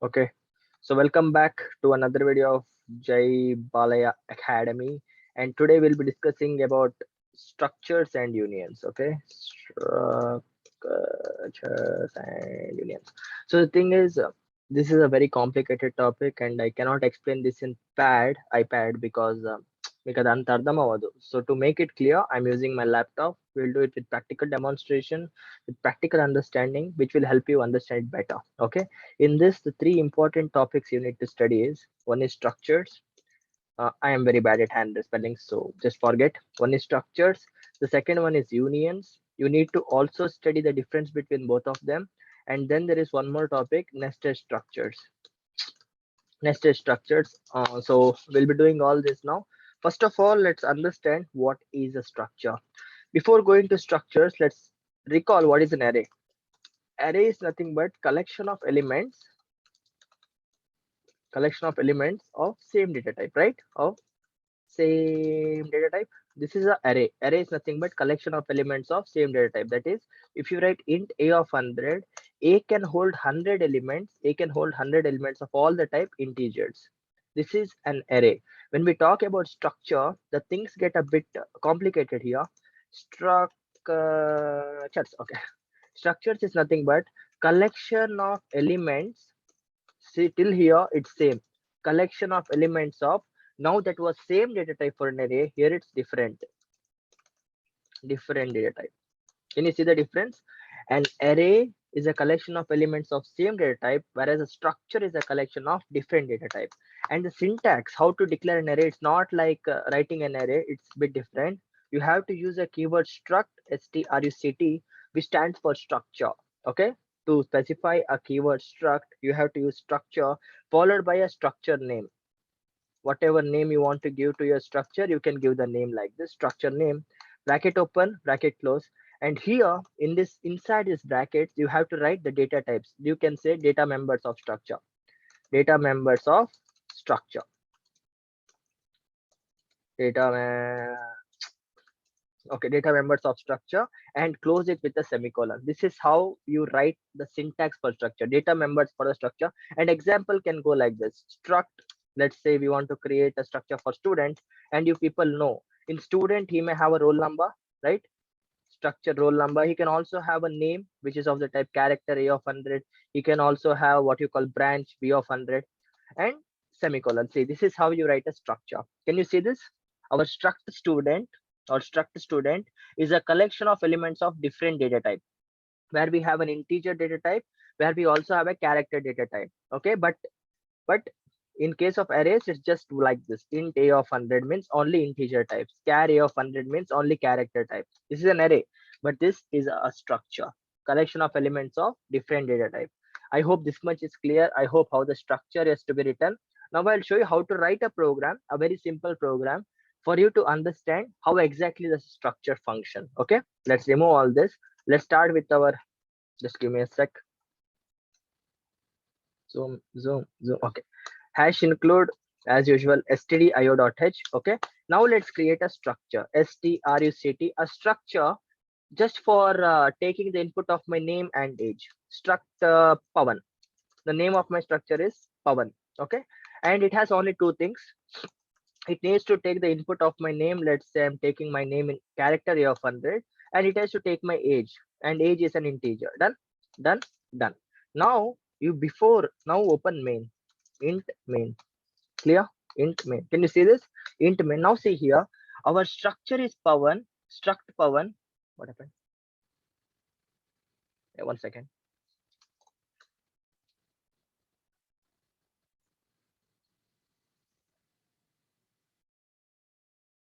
Okay, so welcome back to another video of Jai Balaya Academy, and today we'll be discussing about structures and unions. Okay, structures and unions. So the thing is, this is a very complicated topic, and I cannot explain this in iPad because ಅಂತ ಅರ್ಥ ಆಗೋದು. So to make it clear, I'm using my laptop. We'll do it with practical demonstration, with practical understanding, which will help you understand it better. Okay. In this, the three important topics you need to study is one is structures. I am very bad at hand spelling, so just forget. One is structures. The second one is unions. You need to also study the difference between both of them. And then there is one more topic, nested structures. Nested structures. So we'll be doing all this now. First of all, let's understand what is a structure. Before going to structures, let's recall what is an array. Array is nothing but collection of elements of same data type, right? Of same data type. This is a array. Array is nothing but collection of elements of same data type. That is, if you write int a of 100, a can hold 100 elements. A can hold 100 elements of all the type integers. This is an array. When we talk about structure, the things get a bit complicated here. Structures. Okay. Structures is nothing but collection of elements. See, till here it's same collection of elements of, now that was same data type for an array, here it's different data type. Can you see the difference? An array is a collection of elements of same data type, whereas a structure is a collection of different data type. And the syntax, how to declare an array, it's not like writing an array, it's a bit different. You have to use a keyword struct, struct, which stands for structure. Okay, to specify a keyword struct, you have to use structure followed by a structure name. Whatever name you want to give to your structure, you can give the name like this, structure name, bracket open, bracket close. And here in this, inside this brackets, you have to write the data types. You can say data members of structure, data members of structure, data members of structure, and close it with a semicolon. This is how you write the syntax for structure, data members for the structure. And example can go like this, struct. Let's say we want to create a structure for students, and you people know in student he may have a roll number, right? Structure roll number. He can also have a name which is of the type character a of 100. He can also have what you call branch b of 100, and semicolon. See, this is how you write a structure. Can you see this? Our struct student is a collection of elements of different data type, where we have an integer data type, where we also have a character data type. Okay, but in case of arrays, it's just like this, int a of 100 means only integer types, char a of 100 means only character types. This is an array, but this is a structure, collection of elements of different data type. I hope this much is clear. I hope how the structure is to be written. Now I'll show you how to write a program, a very simple program, for you to understand how exactly the structure function. Okay, let's remove all this. Let's start with our, just give me a sec. Zoom. Okay, hash include as usual stdio.h. Okay, now let's create a structure, struct, a structure just for taking the input of my name and age. Struct Pawan. The name of my structure is Pawan. Okay, and it has only two things. It needs to take the input of my name. Let's say I'm taking my name in character a of 100, and it has to take my age, and age is an integer. Done. Now you before, now open main, int main. Clear? Int main. Can you see this? Int main. Now see here, our structure is Pawan, struct Pawan. What happened? Yeah, 1 second.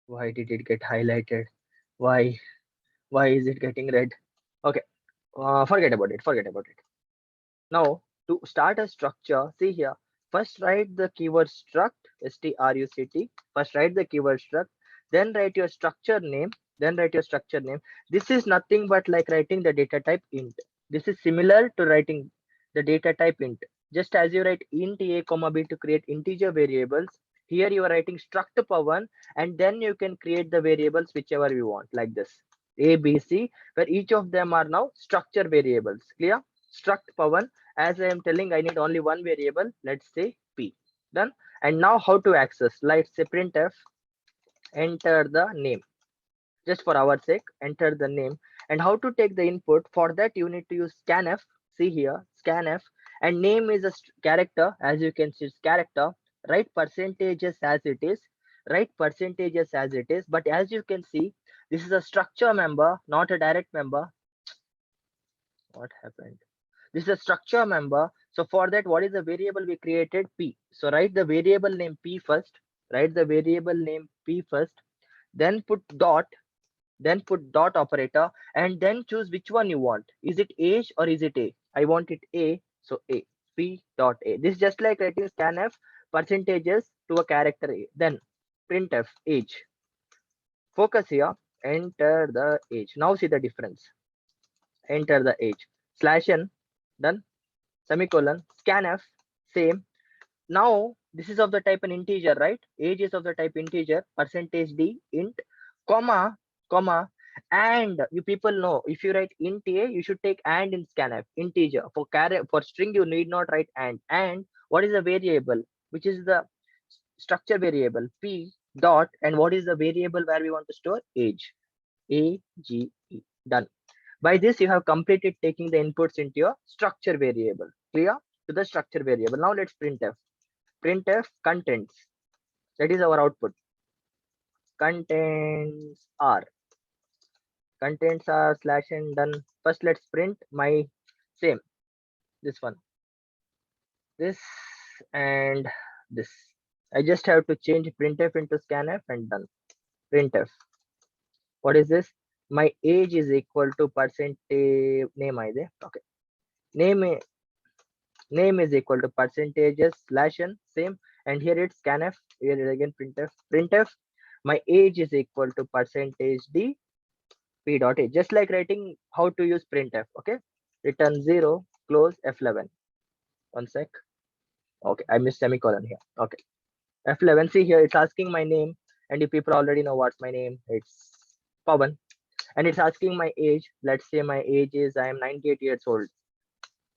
Why did it get highlighted? Why? Why is it getting red? Okay. Forget about it. Now to start a structure, see here. First write the keyword struct, struct. First write the keyword struct. Then write your structure name. This is nothing but like writing the data type int. This is similar to writing the data type int. Just as you write int a comma b to create integer variables, here you are writing struct Pawan, and then you can create the variables whichever you want, like this, a b c, where each of them are now structure variables. Clear? struct Pawan. As I am telling, I need only one variable. Let's say P. Done. And now how to access? Let's say printf, enter the name. Just for our sake, enter the name. And how to take the input? For that, you need to use scanf. See here, scanf. And name is a character. As you can see, it's character. Write percentages as it is. Write percentages as it is. But as you can see, this is a structure member, not a direct member. What happened? This is a structure member. So for that, what is the variable we created? P. So write the variable name P first. Write the variable name P first. Then put dot. Then put dot operator. And then choose which one you want. Is it age or is it A? I want it A. So A. P dot A. This is just like writing scanf percentages to a character A. Then printf age. Focus here. Enter the age. Now see the difference. Enter the age. Slash n. Done. Semicolon. Scanf. Same. Now this is of the type an integer, right? Age is of the type integer. Percentage D int comma comma. And you people know, if you write int A, you should take and in scanf. Integer. For string you need not write and. And what is the variable, which is the structure variable? P dot. And what is the variable where we want to store? Age. AGE. Done. By this, you have completed taking the inputs into your structure variable. Clear? To the structure variable. Now let's printf. Printf contents. That is our output. Contents are. Contents are slash and done. First, let's print my same. This one. This and this. I just have to change printf into scanf and done. Printf. What is this? My age is equal to percentage name. Okay. Name is equal to percentages slash n. Same. And here it's scanf. Here it again printf. Printf. My age is equal to percentage D P dot A. Just like writing how to use printf. Okay. Return 0. Close F11. One sec. Okay. I missed semicolon here. Okay. F11. See here, it's asking my name. And you people already know what's my name. It's Pawan. And it's asking my age. Let's say my age is, I am 98 years old.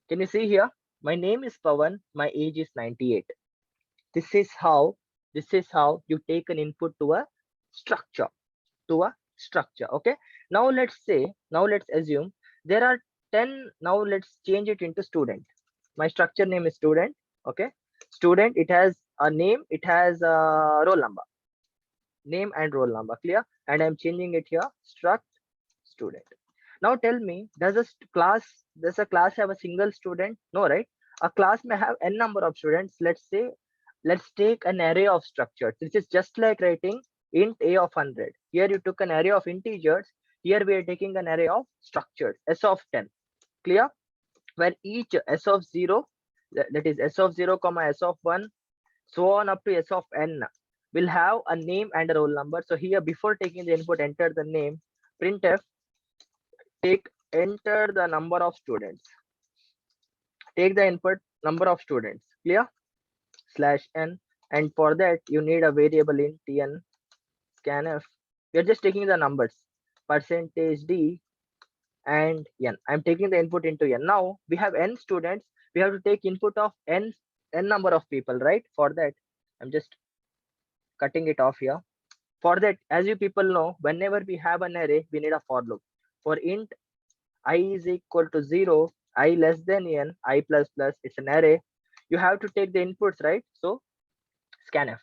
Can you see here? My name is Pawan. My age is 98. This is how you take an input to a structure. Okay. Now let's assume there are 10. Now let's change it into student. My structure name is student. Okay. Student, it has a name, it has a roll number. Name and roll number. Clear? And I'm changing it here. Struct student. Now tell me, does a class have a single student? No, right? A class may have n number of students. Let's take an array of structures. This is just like writing int a of 100. Here you took an array of integers. Here we are taking an array of structures, s of 10. Clear? Where each s of 0, that is s of 0 comma s of 1, so on up to s of n, will have a name and a roll number. So here, before taking the input, enter the name. Printf, enter the number of students. Take the input number of students. Clear? Slash n. And for that, you need a variable int n scanf. We are just taking the numbers. Percentage D and n. I'm taking the input into n. Now we have n students. We have to take input of n number of people, right? For that, I'm just cutting it off here. For that, as you people know, whenever we have an array, we need a for loop. For int I is equal to 0, I less than n, I plus plus, it's an array. You have to take the inputs, right? So scanf.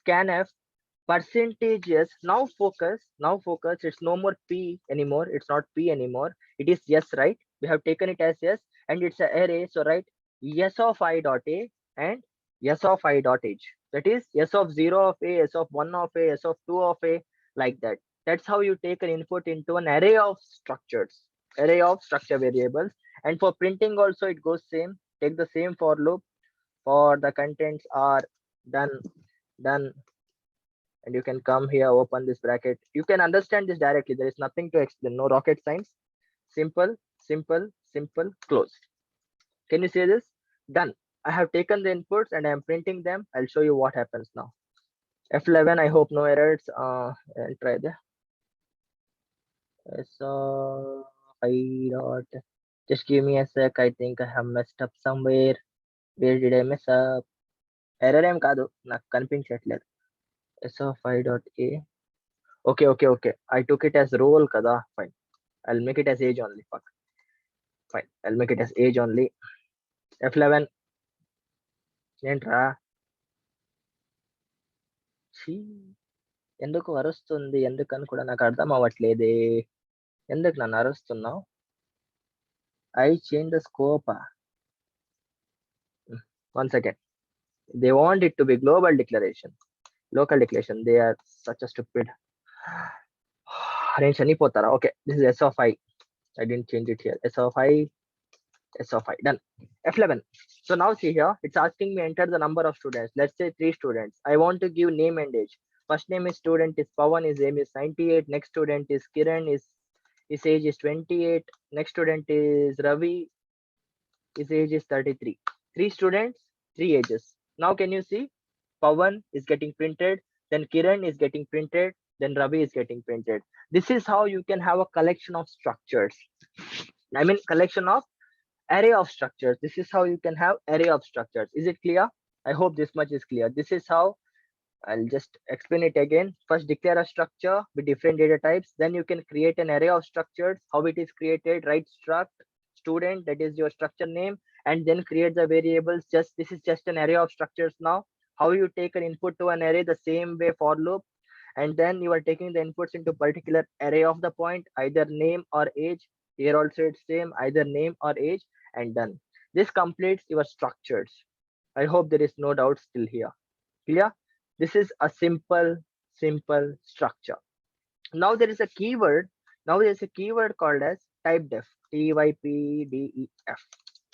Scanf percentages. Now focus. It's no more P anymore. It's not P anymore. It is yes, right? We have taken it as yes, and it's an array. So write yes of I dot A and yes of I dot age. That is yes of 0 of A, yes of 1 of A, yes of 2 of A, like that. That's how you take an input into an array of structures, array of structure variables. And for printing also it goes same. Take the same for loop. For the contents are done, and you can come here, open this bracket. You can understand this directly. There is nothing to explain. No rocket science. Simple, close. Can you see this? Done. I have taken the inputs and I am printing them. I'll show you what happens now. F11, I hope no errors. I'll try there. So 5 dot. Just give me a sec. I think I have messed up somewhere. Where did I mess up? Error ఏం కాదు నాకు కనిపించట్లేదు. S of I dot A. Okay. I took it as role kada. Fine. I'll make it as age only. Fuck. Fine. I'll make it as age only. F11. ఏంట్రా ఛీ ఎందుకు అరుస్తుంది ఎందుకని కూడా నాకు అర్థం అవ్వట్లేదే ఎందుకు నన్ను అరుస్తున్నావు I change the scope. 1 second. They want it to be global declaration, local declaration. They are such a stupid. నేను చనిపోతారా okay this is S of I. I didn't change it here. S of I. Done. F11. So now see here, it's asking me enter the number of students. Let's say 3 students. I want to give name and age. First name is student is Pawan, his age is 98. Next student is Kiran, his age is 28. Next student is Ravi, his age is 33. 3 students, 3 ages. Now can you see Pawan is getting printed, then Kiran is getting printed, then Ravi is getting printed. This is how you can have a collection of structures. I mean collection of array of structures. This is how you can have array of structures. Is it clear? I hope this much is clear. This is how I'll just explain it again. First declare a structure with different data types. Then you can create an array of structures. How it is created, write struct student, that is your structure name, and then create the variables. Just this is just an array of structures now. How you take an input to an array, the same way for loop, and then you are taking the inputs into particular array of the point, either name or age. Here also it's same, either name or age, and done. This completes your structures. I hope there is no doubt still here. Clear? This is a simple structure. Now there is a keyword. Now there is a keyword called as typedef. Typdef.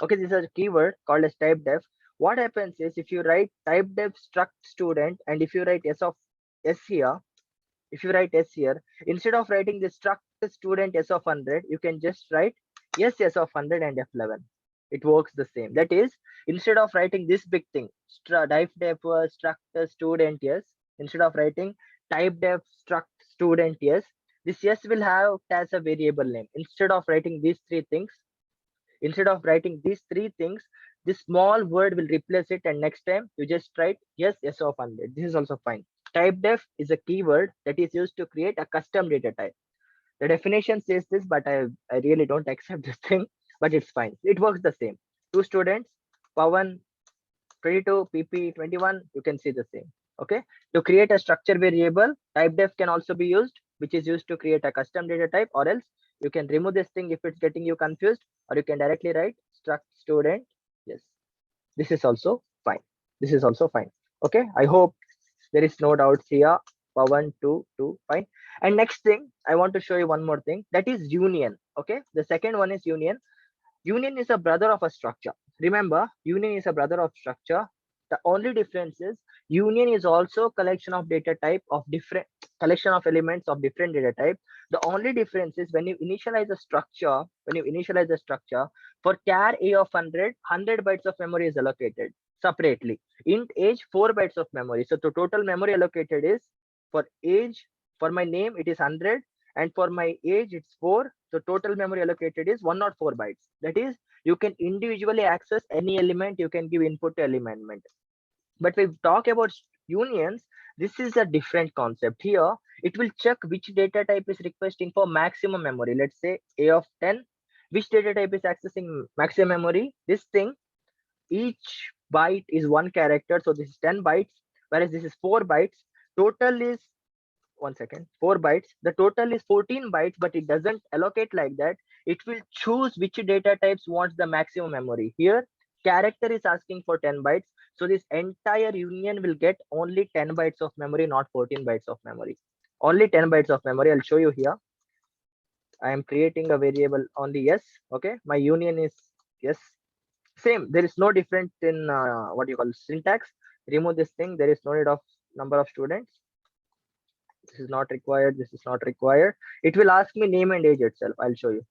Okay, this is a keyword called as typedef. What happens is if you write typedef struct student and if you write s here, instead of writing the struct student s of 100, you can just write yes s of 100 and F11. It works the same. That is, instead of writing this big thing, typedef struct student yes, instead of writing typedef struct student yes, this yes will have as a variable name. Instead of writing these three things, this small word will replace it, and next time you just write yes s of 100. This is also fine. Typedef is a keyword that is used to create a custom data type. The definition says this, but I really don't accept this thing, but it's fine. It works the same. 2 students, Pawan 22, PP 21, you can see the same. Okay. To create a structure variable, typedef can also be used, which is used to create a custom data type, or else you can remove this thing if it's getting you confused, or you can directly write struct student. Yes. This is also fine. Okay. I hope there is no doubts here. Pawan 2, fine. And next thing, I want to show you one more thing, that is union. Okay. The second one is union. Union is a brother of a structure. Remember, union is a brother of structure. The only difference is union is also collection of data type of different collection of elements of different data type. The only difference is when you initialize a structure, for char a of 100 bytes of memory is allocated separately. Int age 4 bytes of memory. So the total memory allocated is for age, for my name it is 100, and for my age it's 4. So total memory allocated is 104 bytes. That is, you can individually access any element, you can give input to element. But we talk about unions, this is a different concept. Here it will check which data type is requesting for maximum memory. Let's say a of 10, which data type is accessing maximum memory. This thing, each byte is 1 character, so this is 10 bytes, whereas this is 4 bytes. Total is 1 second, 4 bytes. The total is 14 bytes, but it doesn't allocate like that. It will choose which data types wants the maximum memory. Here character is asking for 10 bytes, so this entire union will get only 10 bytes of memory, not 14 bytes of memory. Only 10 bytes of memory. I'll show you here. I am creating a variable only yes. Okay, my union is yes. Same, there is no difference in what you call syntax. Remove this thing. There is no need of number of students. This is not required. It will ask me name and age itself. I'll show you.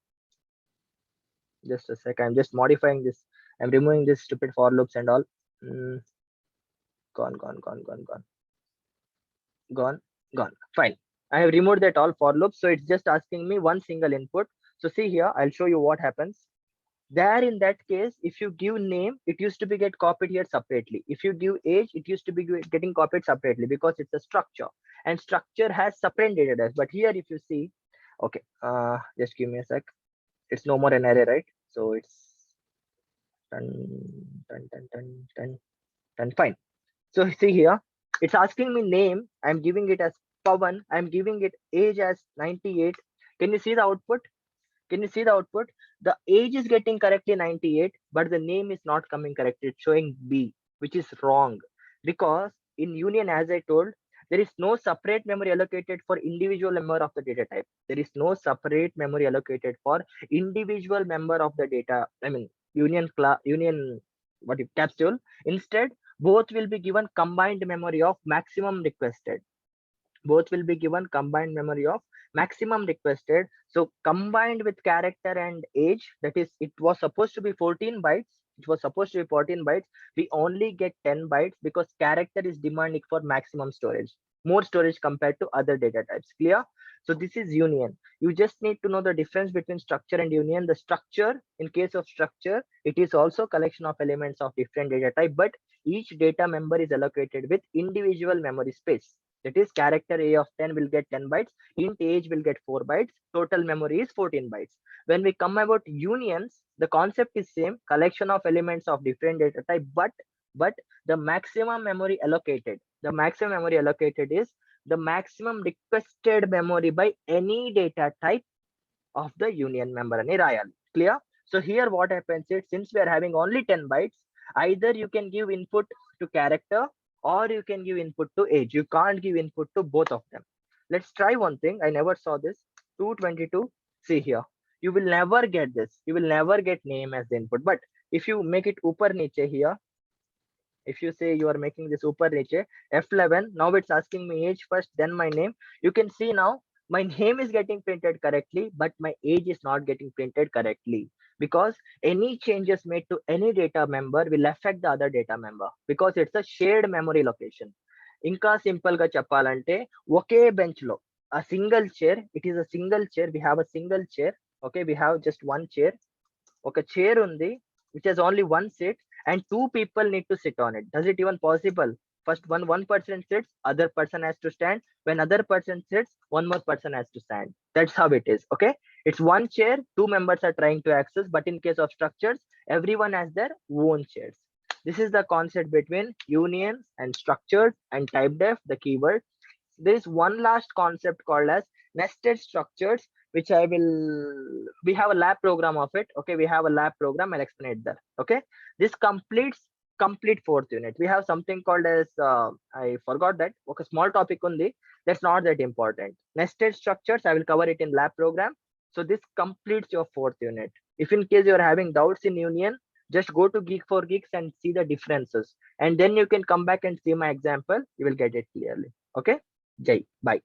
Just a sec. I'm just modifying this. I'm removing this stupid for loops and all. Gone. Fine. I have removed that all for loops. So it's just asking me one single input. So see here, I'll show you what happens. There in that case, if you give name, it used to be get copied here separately. If you give age, it used to be getting copied separately because it's a structure, and structure has separate data types. But here if you see, okay, just give me a sec. It's no more an array, right? So it's done, done, fine. So see here, it's asking me name. I'm giving it as Pawan. I'm giving it age as 98. Can you see the output? Can you see the output? The age is getting correctly 98, but the name is not coming correctly. It's showing B, which is wrong. Because in union, as I told, there is no separate memory allocated for individual member of the data type. There is no separate memory allocated for individual member of the data. I mean, union, what if capsule. Instead, both will be given combined memory of maximum requested. Both will be given combined memory of maximum requested. So combined with character and age, that is, it was supposed to be 14 bytes. It was supposed to be 14 bytes. We only get 10 bytes because character is demanding for maximum storage, more storage compared to other data types. Clear? So this is union. You just need to know the difference between structure and union. The structure, in case of structure, it is also collection of elements of different data type, but each data member is allocated with individual memory space. That is, character A of 10 will get 10 bytes, int age will get 4 bytes, total memory is 14 bytes. When we come about unions, the concept is same, collection of elements of different data type, but the maximum memory allocated, is the maximum requested memory by any data type of the union member and trial. Clear? So here what happens is, since we are having only 10 bytes, either you can give input to character or you can give input to age. You can't give input to both of them. Let's try one thing. I never saw this. 222. See here. You will never get this. You will never get name as the input. But if you make it upper niche here, if you say you are making this upper niche F11, now it's asking me age first, then my name. You can see now my name is getting printed correctly, but my age is not getting printed correctly, because any changes made to any data member will affect the other data member, because it's a shared memory location. ఇంకా simple గా చెప్పాలంటే, ఒకే bench లో a single chair, it is a single chair, we have a single chair, okay, we have just one chair, ఒక chair ఉంది which has only one seat, and two people need to sit on it. Does it even possible? First one person sits, other person has to stand. When other person sits, one more person has to stand. That's how it is. Okay, it's one chair, two members are trying to access, but in case of structures, everyone has their own chairs. This is the concept between unions and structures and type def, the keyword. There is one last concept called as nested structures, which I will, we have a lab program of it. Okay, we have a lab program. I'll explain it there. Okay, this complete fourth unit. We have something called as I forgot that. Okay, small topic only. That's not that important. Nested structures, I will cover it in lab program. So this completes your fourth unit. If in case you're having doubts in union, just go to Geek for Geeks and see the differences, and then you can come back and see my example. You will get it clearly. Okay, Jai, bye.